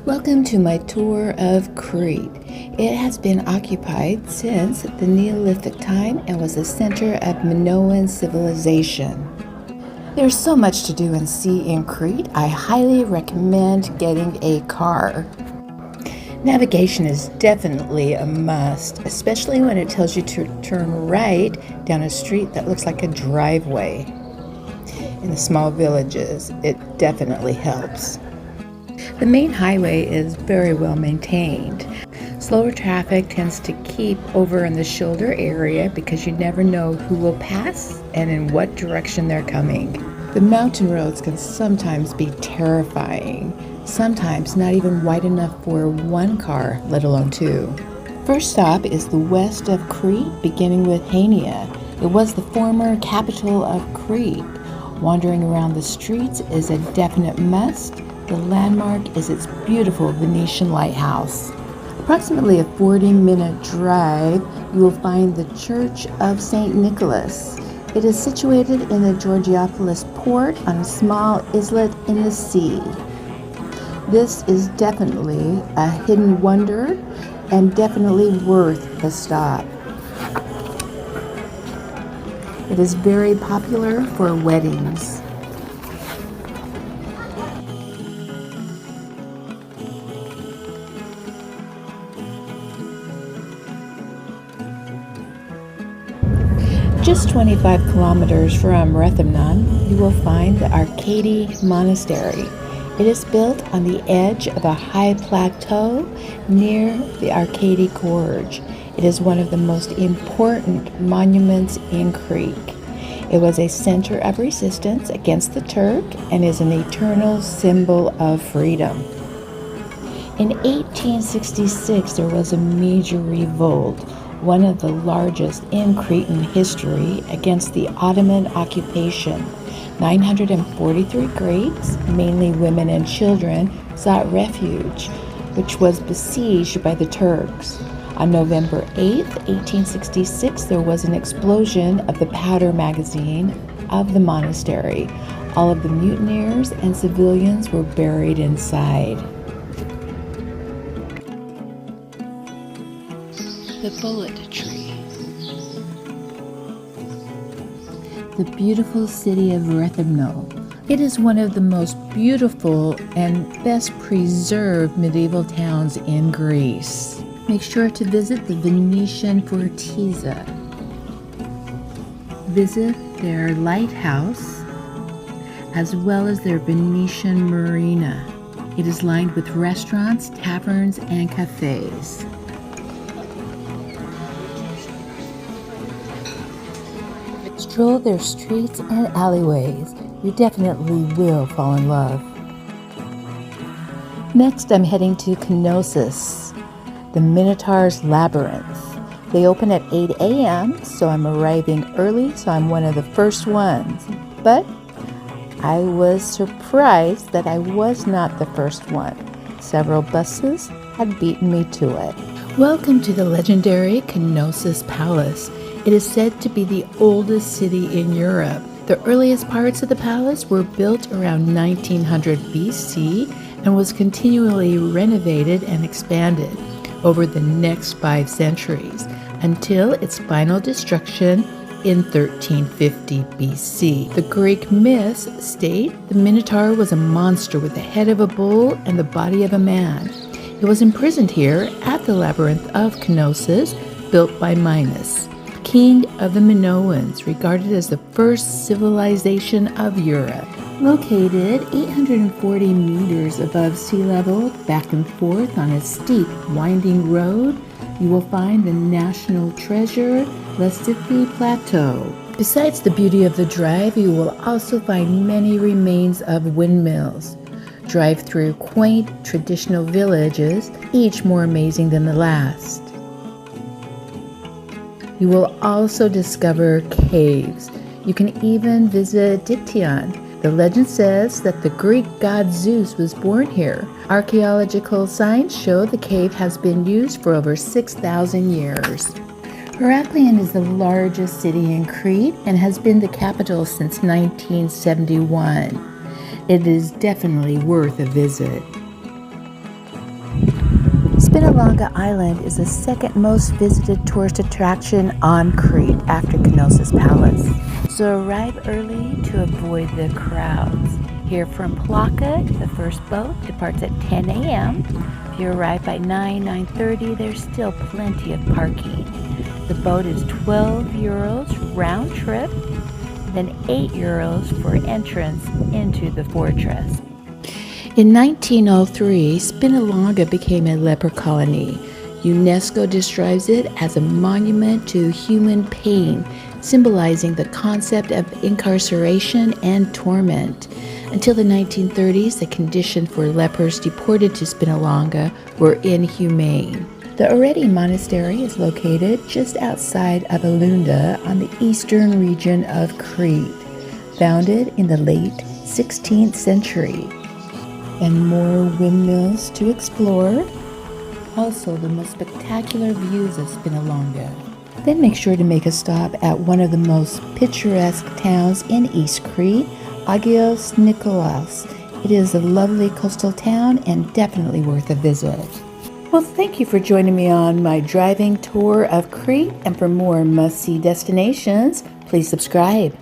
Welcome to my tour of Crete. It has been occupied since the Neolithic time and was a center of Minoan civilization. There's so much to do and see in Crete. I highly recommend getting a car. Navigation is definitely a must, especially when it tells you to turn right down a street that looks like a driveway. In the small villages, it definitely helps. The main highway is very well maintained. Slower traffic tends to keep over in the shoulder area because you never know who will pass and in what direction they're coming. The mountain roads can sometimes be terrifying, sometimes not even wide enough for one car, let alone two. First stop is the west of Crete, beginning with Hania. It was the former capital of Crete. Wandering around the streets is a definite must. The landmark is its beautiful Venetian lighthouse. Approximately a 40-minute drive, you will find the Church of St. Nicholas. It is situated in the Georgiopolis port on a small islet in the sea. This is definitely a hidden wonder and definitely worth a stop. It is very popular for weddings. Just 25 kilometers from Rethymnon, you will find the Arcady Monastery. It is built on the edge of a high plateau near the Arcady Gorge. It is one of the most important monuments in Crete. It was a center of resistance against the Turk and is an eternal symbol of freedom. In 1866, there was a major revolt, one of the largest in Cretan history, against the Ottoman occupation. 943 Greeks, mainly women and children, sought refuge, which was besieged by the Turks. On November 8, 1866, there was an explosion of the powder magazine of the monastery. All of the mutineers and civilians were buried inside. The Bullet Tree. The beautiful city of Rethymnon. It is one of the most beautiful and best preserved medieval towns in Greece. Make sure to visit the Venetian Fortezza. Visit their lighthouse as well as their Venetian marina. It is lined with restaurants, taverns, and cafes. Stroll their streets and alleyways. You definitely will fall in love. Next, I'm heading to Knossos, the Minotaur's Labyrinth. They open at 8 a.m., so I'm arriving early, so I'm one of the first ones. But I was surprised that I was not the first one. Several buses had beaten me to it. Welcome to the legendary Knossos Palace. It is said to be the oldest city in Europe. The earliest parts of the palace were built around 1900 BC and was continually renovated and expanded over the next 5 centuries until its final destruction in 1350 BC. The Greek myths state the Minotaur was a monster with the head of a bull and the body of a man. It was imprisoned here at the Labyrinth of Knossos, built by Minos, king of the Minoans, regarded as the first civilization of Europe. Located 840 meters above sea level, back and forth on a steep, winding road, you will find the national treasure, Lasithi Plateau. Besides the beauty of the drive, you will also find many remains of windmills. Drive through quaint, traditional villages, each more amazing than the last. You will also discover caves. You can even visit Dictyon. The legend says that the Greek god Zeus was born here. Archaeological signs show the cave has been used for over 6,000 years. Heraklion is the largest city in Crete and has been the capital since 1971. It is definitely worth a visit. Spinalonga Island is the second most visited tourist attraction on Crete after Knossos Palace. So arrive early to avoid the crowds. Here from Plaka, the first boat departs at 10 a.m. If you arrive by 9:30, there's still plenty of parking. The boat is 12 euros round trip, then 8 euros for entrance into the fortress. In 1903, Spinalonga became a leper colony. UNESCO describes it as a monument to human pain, symbolizing the concept of incarceration and torment. Until the 1930s, the conditions for lepers deported to Spinalonga were inhumane. The Oreti Monastery is located just outside of Alunda on the eastern region of Crete, founded in the late 16th century. And more windmills to explore. Also, the most spectacular views of Spinalonga. Then make sure to make a stop at one of the most picturesque towns in East Crete, Agios Nikolaos. It is a lovely coastal town and definitely worth a visit. Well, thank you for joining me on my driving tour of Crete, and for more must-see destinations, please subscribe.